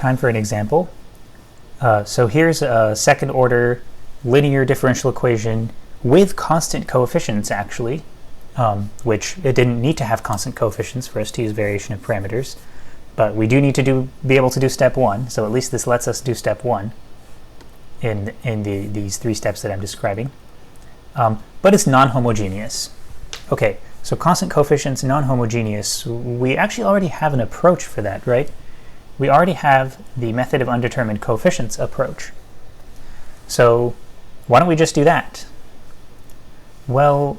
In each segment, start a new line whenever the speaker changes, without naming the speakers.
time for an example. So here's a second order linear differential equation with constant coefficients, actually, which it didn't need to have constant coefficients for us to use variation of parameters, but we do need to be able to do step 1, so at least this lets us do step 1 in these 3 steps that I'm describing. But it's non-homogeneous. Okay, so constant coefficients, non-homogeneous, we actually already have an approach for that, right? We already have the method of undetermined coefficients approach. So why don't we just do that? Well,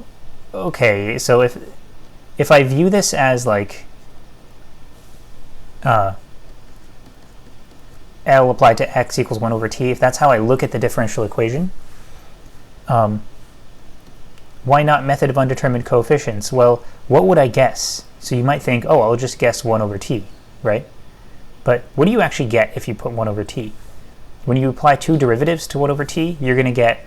okay, so if I view this as like L applied to x equals 1 over t, if that's how I look at the differential equation, why not method of undetermined coefficients? Well, what would I guess? So you might think, oh, I'll just guess 1 over t, right? But what do you actually get if you put 1 over t? When you apply 2 derivatives to 1 over t, you're going to get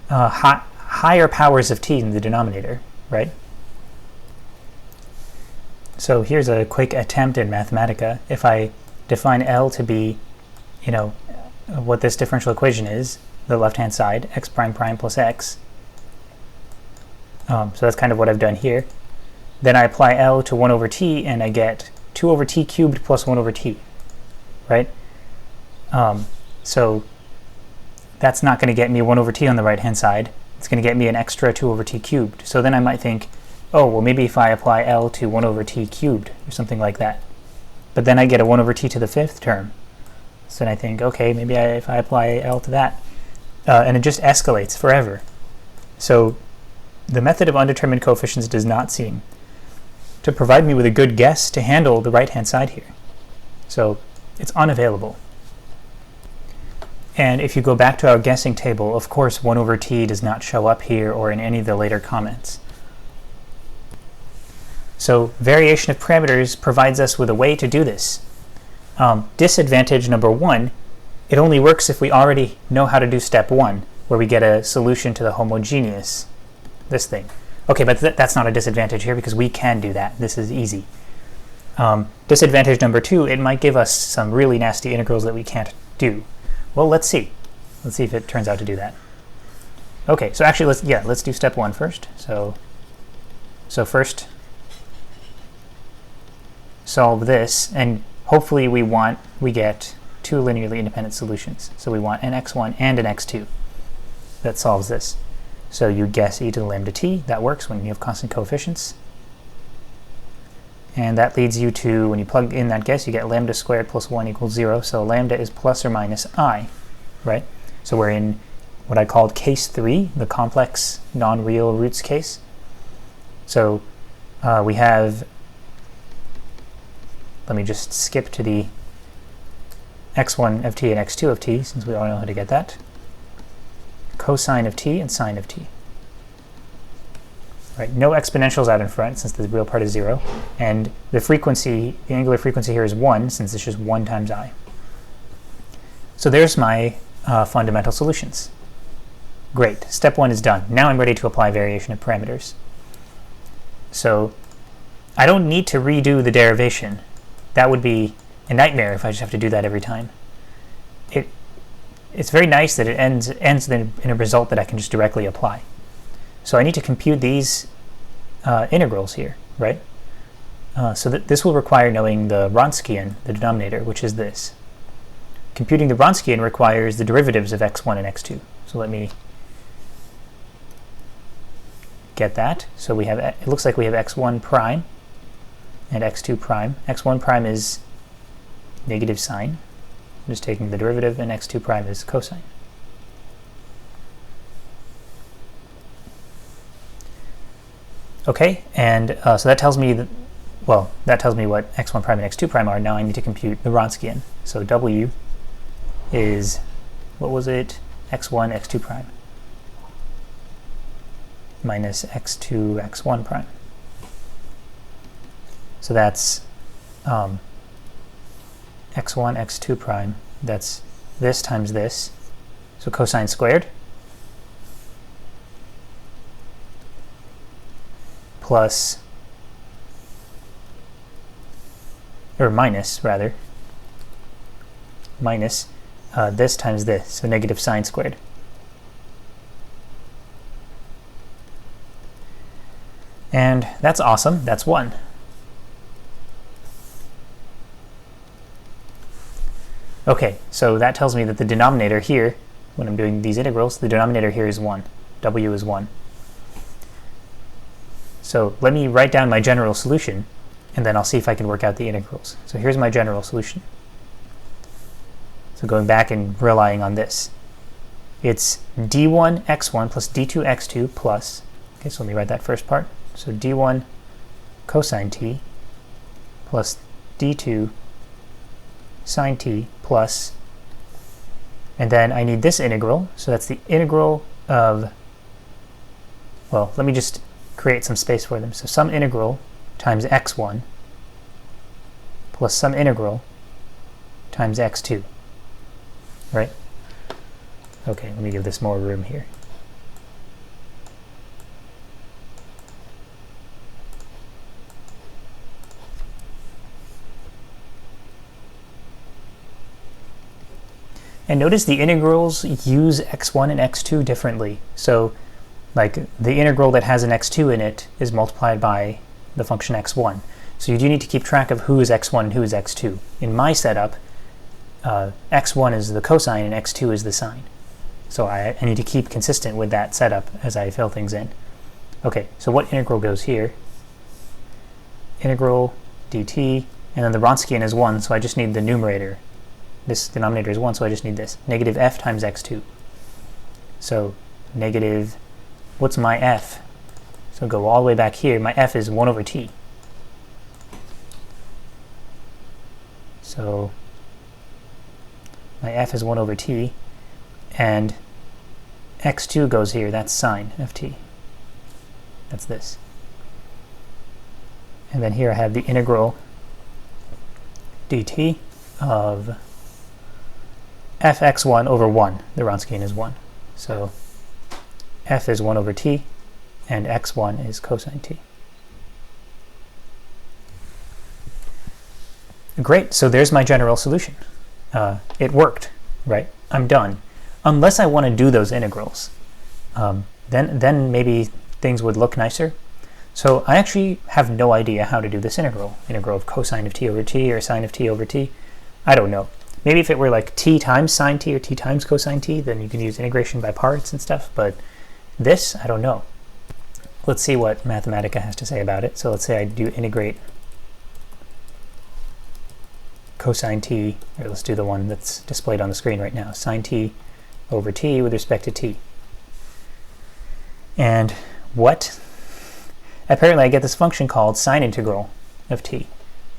higher powers of t in the denominator, right? So here's a quick attempt in Mathematica. If I define L to be, what this differential equation is, the left-hand side, x prime prime plus x. So that's kind of what I've done here. Then I apply L to 1 over t, and I get 2 over t cubed plus 1 over t, right? So that's not going to get me 1 over t on the right-hand side. It's going to get me an extra 2 over t cubed. So then I might think, oh, well, maybe if I apply L to 1 over t cubed or something like that. But then I get a 1 over t to the 5th term. So then I think, okay, maybe if I apply L to that. And it just escalates forever. So the method of undetermined coefficients does not seem to provide me with a good guess to handle the right-hand side here. So it's unavailable. And if you go back to our guessing table, of course 1 over t does not show up here or in any of the later comments. So variation of parameters provides us with a way to do this. Disadvantage number 1, it only works if we already know how to do step 1, where we get a solution to the homogeneous, this thing. Okay, but that's not a disadvantage here because we can do that. This is easy. Disadvantage number 2, it might give us some really nasty integrals that we can't do. Well, let's see. Let's see if it turns out to do that. Okay, so actually, let's do step 1 first. So first, solve this, and hopefully we get 2 linearly independent solutions. So we want an x1 and an x2 that solves this. So you guess e to the lambda t. That works when you have constant coefficients. And that leads you to, when you plug in that guess, you get lambda squared plus 1 equals 0. So lambda is plus or minus I, right? So we're in what I called case 3, the complex non-real roots case. So we have, let me just skip to the x1 of t and x2 of t, since we all know how to get that. Cosine of t and sine of t. Right, no exponentials out in front since the real part is 0, and the frequency, the angular frequency here is 1 since it's just 1 times I. So there's my fundamental solutions. Great, step 1 is done. Now I'm ready to apply variation of parameters. So I don't need to redo the derivation. That would be a nightmare if I just have to do that every time. It's very nice that it ends in a result that I can just directly apply. So I need to compute these integrals here, right? So that this will require knowing the Wronskian, the denominator, which is this. Computing the Wronskian requires the derivatives of x1 and x2. So let me get that. So we have, it looks like we have x1 prime and x2 prime. x1 prime is negative sine. I'm just taking the derivative, and x2 prime is cosine. Okay, and so that tells me that, well, that tells me what x1 prime and x2 prime are. Now I need to compute the Wronskian. So w is, what was it? x1, x2 prime minus x2, x1 prime. So that's x1, x2 prime. That's this times this. So cosine squared plus, or minus rather, minus this times this, so negative sine squared. And that's awesome, that's 1. Okay, so that tells me that the denominator here, when I'm doing these integrals, the denominator here is 1. W is 1. So let me write down my general solution, and then I'll see if I can work out the integrals. So here's my general solution. So going back and relying on this. It's d1 x1 plus d2 x2 plus, okay, so let me write that first part. So d1 cosine t plus d2 sine t plus, and then I need this integral, so that's the integral of, well, let me just create some space for them. So some integral times x1 plus some integral times x2, right? Okay, let me give this more room here. And notice the integrals use x1 and x2 differently. So like the integral that has an x2 in it is multiplied by the function x1. So you do need to keep track of who is x1 and who is x2. In my setup, x1 is the cosine and x2 is the sine. So I need to keep consistent with that setup as I fill things in. Okay, so what integral goes here? Integral dt, and then the Wronskian is 1, so I just need the numerator. This denominator is 1, so I just need this. Negative f times x2. So negative, what's my f? So go all the way back here. My f is 1 over t. So my f is 1 over t, and x2 goes here. That's sine of t. That's this. And then here I have the integral dt of fx1 over 1. The Wronskian is 1. So f is 1 over t, and x1 is cosine t. Great, so there's my general solution. It worked, right? I'm done. Unless I want to do those integrals, then maybe things would look nicer. So I actually have no idea how to do this integral. Integral of cosine of t over t or sine of t over t. I don't know. Maybe if it were like t times sine t or t times cosine t, then you can use integration by parts and stuff, but this, I don't know. Let's see what Mathematica has to say about it. So let's say I do integrate cosine t, or let's do the one that's displayed on the screen right now, sine t over t with respect to t. And what? Apparently I get this function called sine integral of t.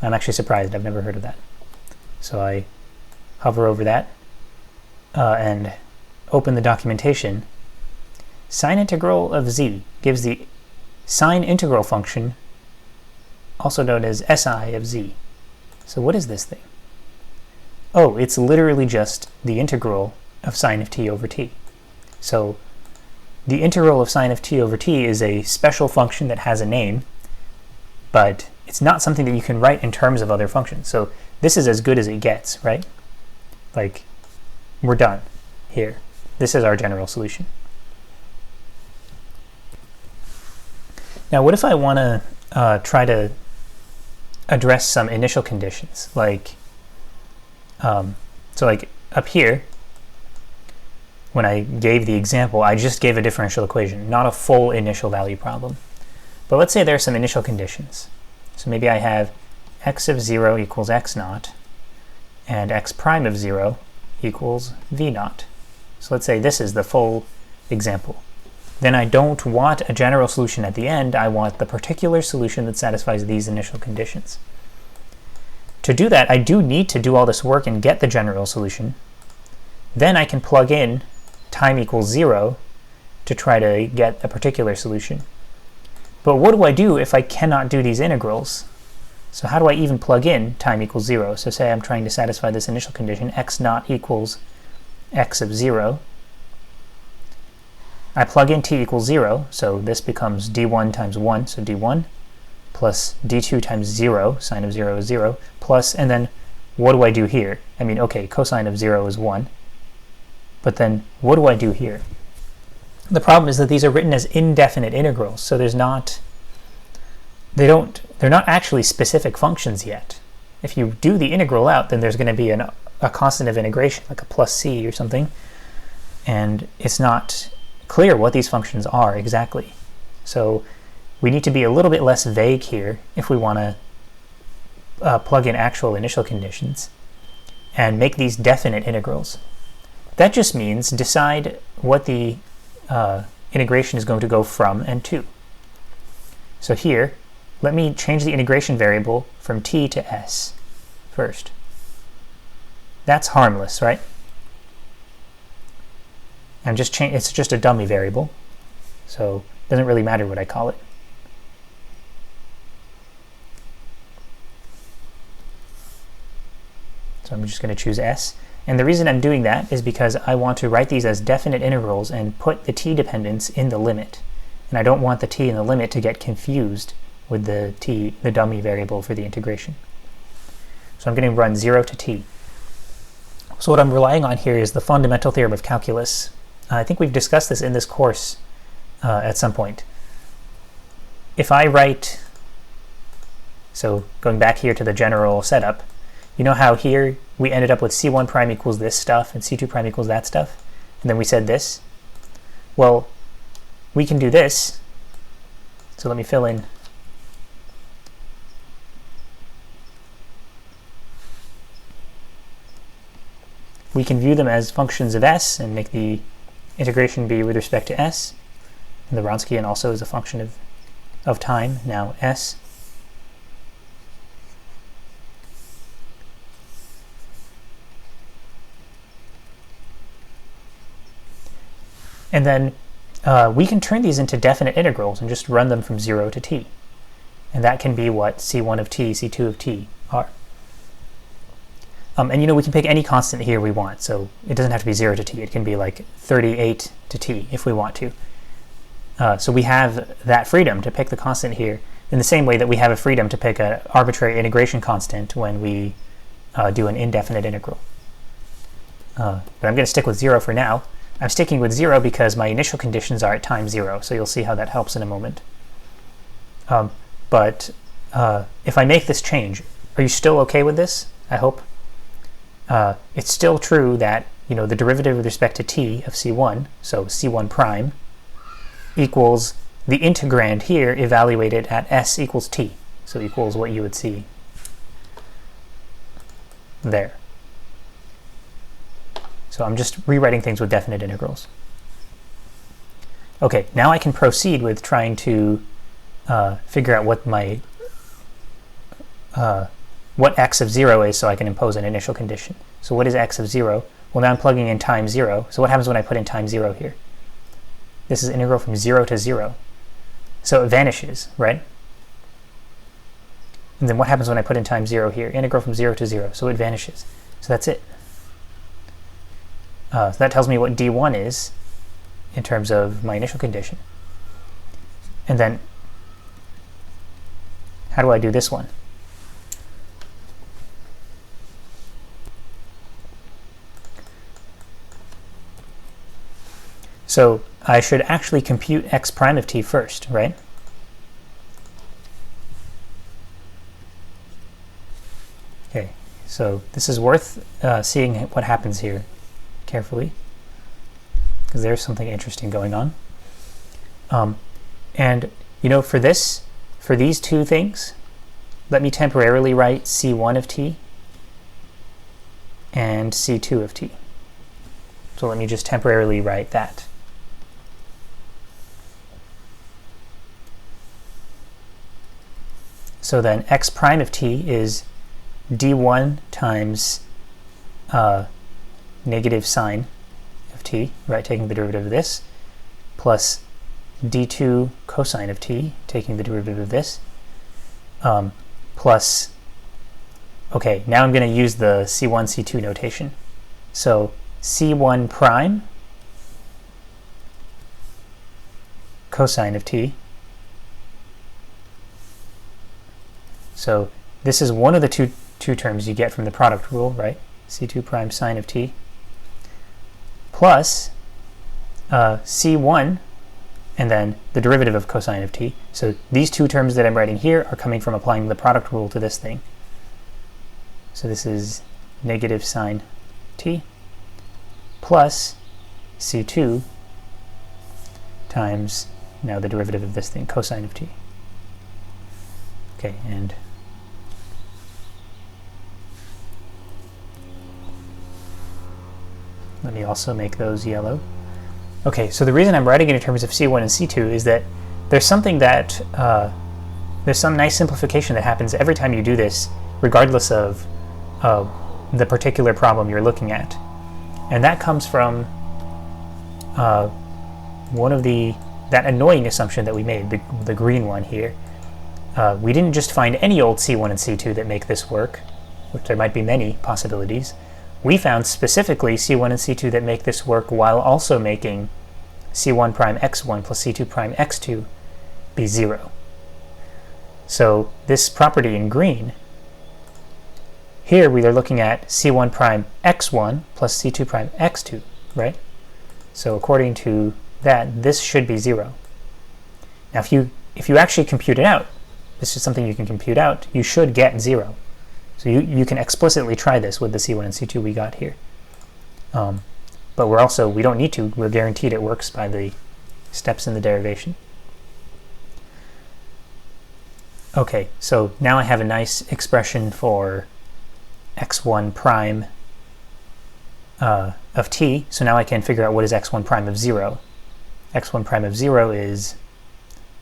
I'm actually surprised, I've never heard of that. So I hover over that and open the documentation. Sine integral of z gives the sine integral function, also known as SI of z. So what is this thing? Oh, it's literally just the integral of sine of t over t. So the integral of sine of t over t is a special function that has a name, but it's not something that you can write in terms of other functions. So this is as good as it gets, right? Like, we're done here. This is our general solution. Now, what if I want to try to address some initial conditions? Like, so like up here, when I gave the example, I just gave a differential equation, not a full initial value problem. But let's say there are some initial conditions. So maybe I have x of 0 equals x naught, and x prime of 0 equals v naught. So let's say this is the full example. Then I don't want a general solution at the end, I want the particular solution that satisfies these initial conditions. To do that, I do need to do all this work and get the general solution. Then I can plug in time equals 0 to try to get a particular solution. But what do I do if I cannot do these integrals? So how do I even plug in time equals 0? So say I'm trying to satisfy this initial condition, x naught equals x of 0. I plug in t equals 0, so this becomes d1 times 1, so d1, plus d2 times 0, sine of 0 is 0, plus, and then what do I do here? I mean, okay, cosine of 0 is 1, but then what do I do here? The problem is that these are written as indefinite integrals, so they're not actually specific functions yet. If you do the integral out, then there's going to be a constant of integration, like a plus c or something, and it's not clear what these functions are exactly. So we need to be a little bit less vague here if we want to plug in actual initial conditions and make these definite integrals. That just means decide what the integration is going to go from and to. So here, let me change the integration variable from t to s first. That's harmless, right? It's just a dummy variable, so it doesn't really matter what I call it. So I'm just going to choose s. And the reason I'm doing that is because I want to write these as definite integrals and put the t dependence in the limit. And I don't want the t in the limit to get confused with the dummy variable for the integration. So I'm going to run 0 to t. So what I'm relying on here is the fundamental theorem of calculus. I think we've discussed this in this course at some point. If I write, so going back here to the general setup, you know how here we ended up with c1 prime equals this stuff and c2 prime equals that stuff? And then we said this? Well, we can do this. So let me fill in. We can view them as functions of s and make the integration be with respect to s. And the Wronskian also is a function of time, now s. And then we can turn these into definite integrals and just run them from 0 to t. And that can be what c1 of t, c2 of t are. And we can pick any constant here we want, so it doesn't have to be 0 to t. It can be like 38 to t if we want to. So we have that freedom to pick the constant here in the same way that we have a freedom to pick an arbitrary integration constant when we do an indefinite integral. But I'm going to stick with 0 for now. I'm sticking with 0 because my initial conditions are at time 0, so you'll see how that helps in a moment. But if I make this change, are you still okay with this? I hope. It's still true that the derivative with respect to t of c1, so c1 prime, equals the integrand here evaluated at s equals t, so equals what you would see there. So I'm just rewriting things with definite integrals. Okay, now I can proceed with trying to figure out what my what x of 0 is so I can impose an initial condition. So what is x of 0? Well, now I'm plugging in time 0. So what happens when I put in time 0 here? This is integral from 0 to 0. So it vanishes, right? And then what happens when I put in time 0 here? Integral from 0 to 0. So it vanishes. So that's it. So that tells me what d1 is in terms of my initial condition. And then how do I do this one? So I should actually compute x prime of t first, right? Okay, so this is worth seeing what happens here carefully, because there's something interesting going on. And for these two things, let me temporarily write c1 of t and c2 of t. So let me just temporarily write that. So then x prime of t is d1 times negative sine of t, right, taking the derivative of this, plus d2 cosine of t, taking the derivative of this, plus, okay, now I'm going to use the c1, c2 notation. So c1 prime cosine of t. So this is one of the two two terms you get from the product rule, right? C2 prime sine of t plus C1 and then the derivative of cosine of t. So these two terms that I'm writing here are coming from applying the product rule to this thing. So this is negative sine t plus C2 times now the derivative of this thing, cosine of t. Okay, and let me also make those yellow. Okay, so the reason I'm writing it in terms of C1 and C2 is that there's something that, there's some nice simplification that happens every time you do this, regardless of the particular problem you're looking at. And that comes from one of that annoying assumption that we made, the green one here. We didn't just find any old C1 and C2 that make this work, which there might be many possibilities. We found specifically C1 and C2 that make this work while also making C1 prime x1 plus C2 prime x2 be 0. So this property in green, here we are looking at C1 prime x1 plus C2 prime x2, right? So according to that, this should be 0. Now if you actually compute it out, this is something you can compute out, you should get 0. So you can explicitly try this with the C1 and C2 we got here. But we don't need to, we're guaranteed it works by the steps in the derivation. Okay, so now I have a nice expression for x1 prime of t, so now I can figure out what is x1 prime of 0. x1 prime of 0 is,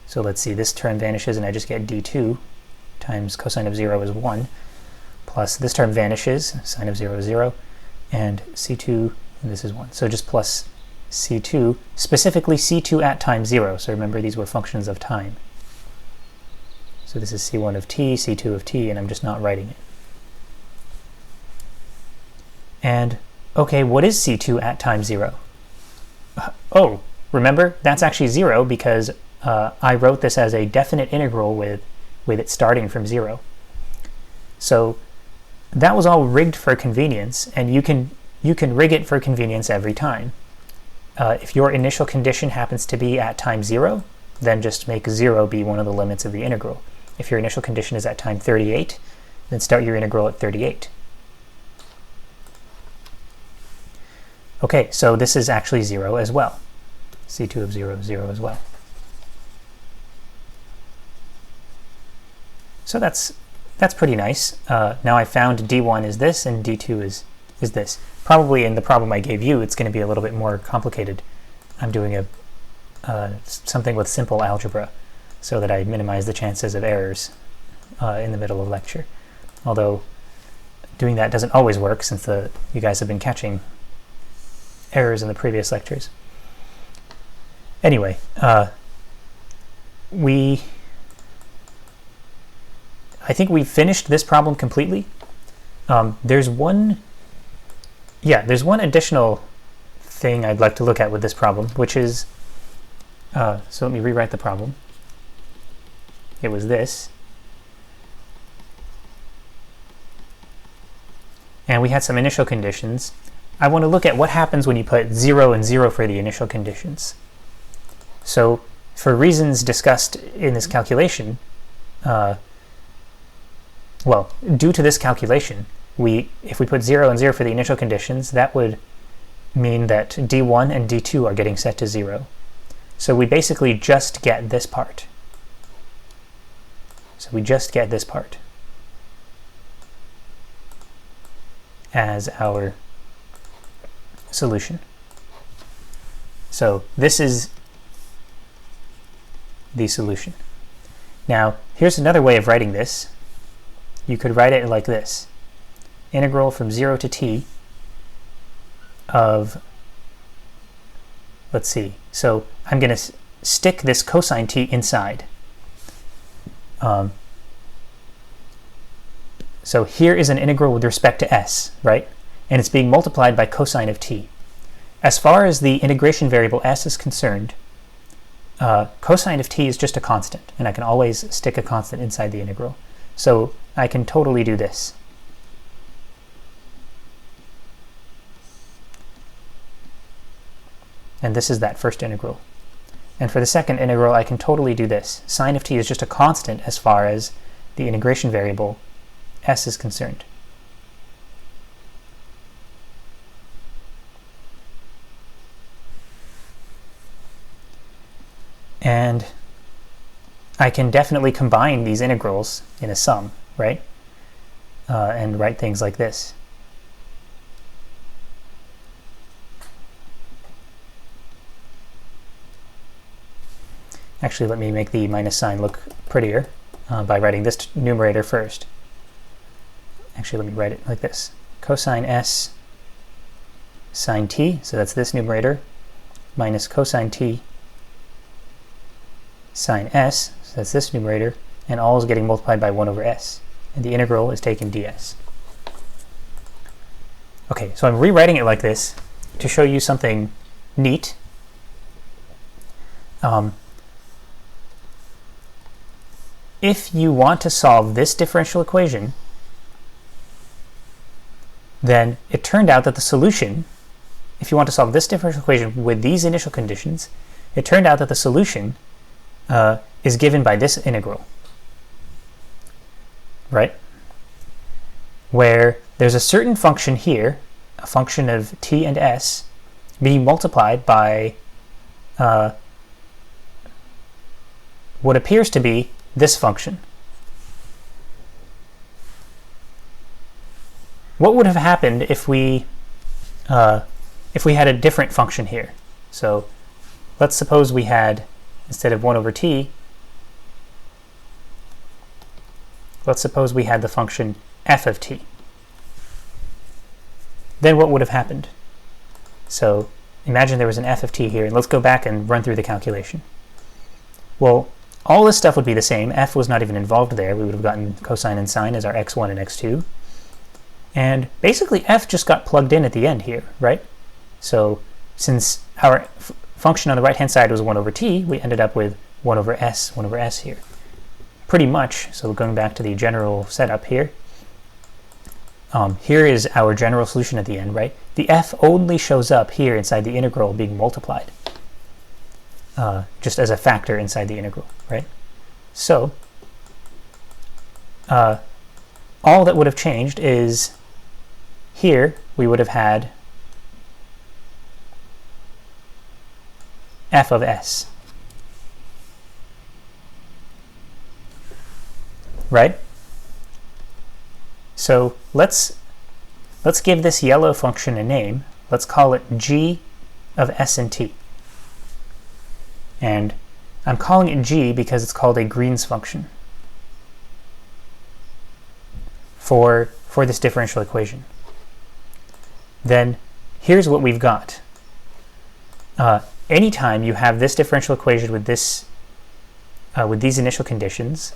so let's see, this term vanishes and I just get d2 times cosine of 0 is 1. Plus this term vanishes, sine of 0 is 0, and C2, and this is 1. So just plus C2, specifically C2 at time 0. So remember, these were functions of time. So this is C1 of t, C2 of t, and I'm just not writing it. And, okay, what is C2 at time 0? Oh, remember, that's actually 0 because I wrote this as a definite integral with it starting from 0. So that was all rigged for convenience, and you can rig it for convenience every time. If your initial condition happens to be at time 0, then just make 0 be one of the limits of the integral. If your initial condition is at time 38, then start your integral at 38. Okay, so this is actually 0 as well. C2 of 0 is 0 as well. So that's pretty nice. Now I found d1 is this and d2 is this. Probably in the problem I gave you, it's going to be a little bit more complicated. I'm doing something with simple algebra so that I minimize the chances of errors in the middle of lecture. Although doing that doesn't always work since you guys have been catching errors in the previous lectures. Anyway, I think we've finished this problem completely. There's one additional thing I'd like to look at with this problem, which is, so let me rewrite the problem. It was this. And we had some initial conditions. I want to look at what happens when you put 0 and 0 for the initial conditions. So for reasons discussed in this calculation, well, due to this calculation, if we put 0 and 0 for the initial conditions, that would mean that d1 and d2 are getting set to 0. So we basically just get this part. So we just get this part as our solution. So this is the solution. Now, here's another way of writing this. You could write it like this. Integral from 0 to t of, let's see, so I'm going to stick this cosine t inside. So here is an integral with respect to s, right? And it's being multiplied by cosine of t. As far as the integration variable s is concerned, cosine of t is just a constant, and I can always stick a constant inside the integral. So I can totally do this. and this is that first integral. And for the second integral, I can totally do this. Sine of t is just a constant as far as the integration variable s is concerned. And I can definitely combine these integrals in a sum, right? And write things like this. Actually, let me make the minus sign look prettier by writing this numerator first. Actually, let me write it like this. Cosine s sine t, so that's this numerator, minus cosine t sine s, so that's this numerator, and all is getting multiplied by 1 over s. And the integral is taken ds. Okay, so I'm rewriting it like this to show you something neat. If you want to solve this differential equation, then it turned out that the solution, if you want to solve this differential equation with these initial conditions, it turned out that the solution is given by this integral, right? Where there's a certain function here, a function of t and s, being multiplied by what appears to be this function. What would have happened if we had a different function here? So let's suppose we had, instead of 1 over t, let's suppose we had the function f of t. Then what would have happened? So imagine there was an f of t here, and let's go back and run through the calculation. Well, all this stuff would be the same. F was not even involved there. We would have gotten cosine and sine as our x1 and x2. And basically f just got plugged in at the end here, right? So since our function on the right-hand side was 1 over t, we ended up with 1 over s here. Pretty much, so going back to the general setup here, here is our general solution at the end, right? The f only shows up here inside the integral being multiplied, just as a factor inside the integral, right? So all that would have changed is here we would have had f of s, right? So let's give this yellow function a name. Let's call it g of s and t. And I'm calling it g because it's called a Green's function for this differential equation. Then here's what we've got. Anytime you have this differential equation with this with these initial conditions,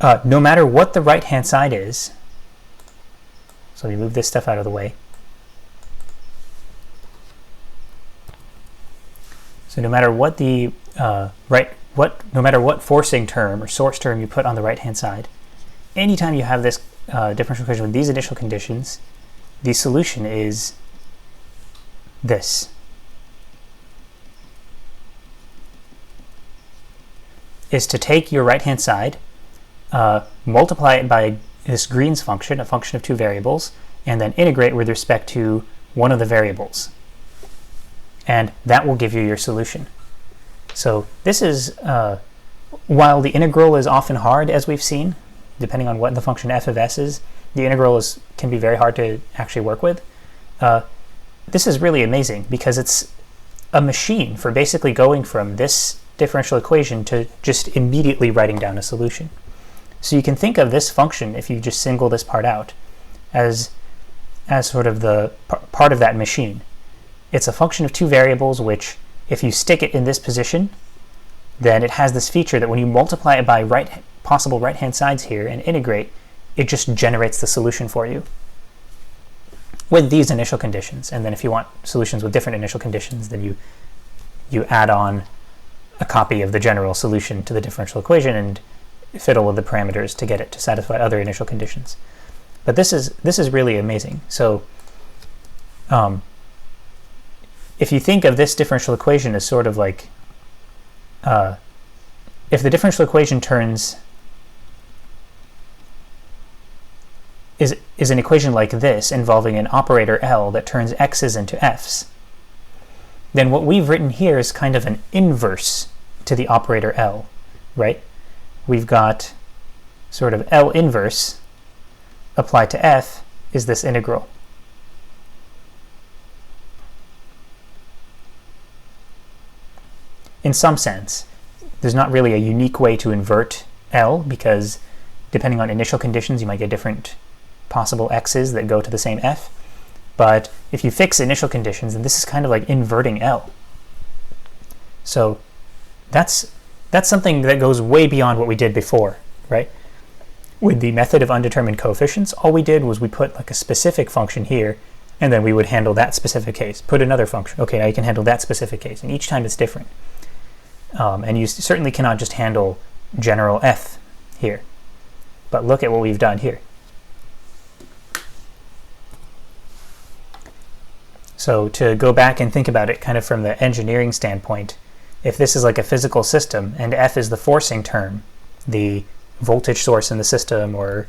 no matter what the right-hand side is, so we move this stuff out of the way. So no matter what the no matter what forcing term or source term you put on the right-hand side, anytime you have this differential equation with these initial conditions, the solution is this. Is to take your right-hand side, multiply it by this Green's function, a function of two variables, and then integrate with respect to one of the variables. And that will give you your solution. So this is, while the integral is often hard, as we've seen, depending on what the function f of s is, the integral can be very hard to actually work with. This is really amazing because it's a machine for basically going from this differential equation to just immediately writing down a solution. So you can think of this function, if you just single this part out, as sort of the part of that machine. It's a function of two variables which, if you stick it in this position, then it has this feature that when you multiply it by possible right-hand sides here and integrate, it just generates the solution for you with these initial conditions. And then if you want solutions with different initial conditions, then you add on a copy of the general solution to the differential equation and fiddle with the parameters to get it to satisfy other initial conditions. But this is really amazing. So if you think of this differential equation as sort of like, if the differential equation is an equation like this involving an operator L that turns x's into f's, then what we've written here is kind of an inverse to the operator L, right? We've got sort of L inverse applied to f is this integral. In some sense, there's not really a unique way to invert L, because depending on initial conditions, you might get different possible x's that go to the same f. But if you fix initial conditions, then this is kind of like inverting L. So that's something that goes way beyond what we did before, right? With the method of undetermined coefficients, all we did was we put like a specific function here, and then we would handle that specific case. Put another function. Okay, now you can handle that specific case, and each time it's different. And you certainly cannot just handle general f here. But look at what we've done here. So to go back and think about it kind of from the engineering standpoint, if this is like a physical system and f is the forcing term, the voltage source in the system, or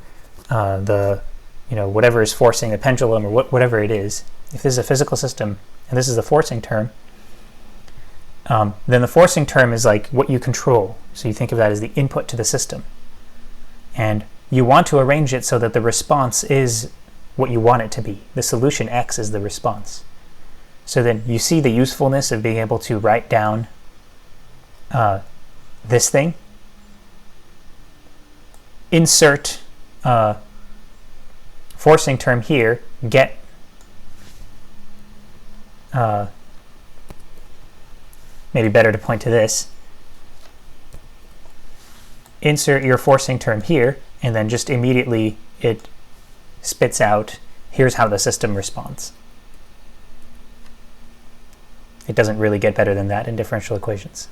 the whatever is forcing the pendulum, or whatever it is, if this is a physical system and this is the forcing term, then the forcing term is like what you control. So you think of that as the input to the system. And you want to arrange it so that the response is what you want it to be. The solution x is the response. So then you see the usefulness of being able to write down this thing. Insert forcing term here, get maybe better to point to this. Insert your forcing term here, and then just immediately it spits out, here's how the system responds. It doesn't really get better than that in differential equations.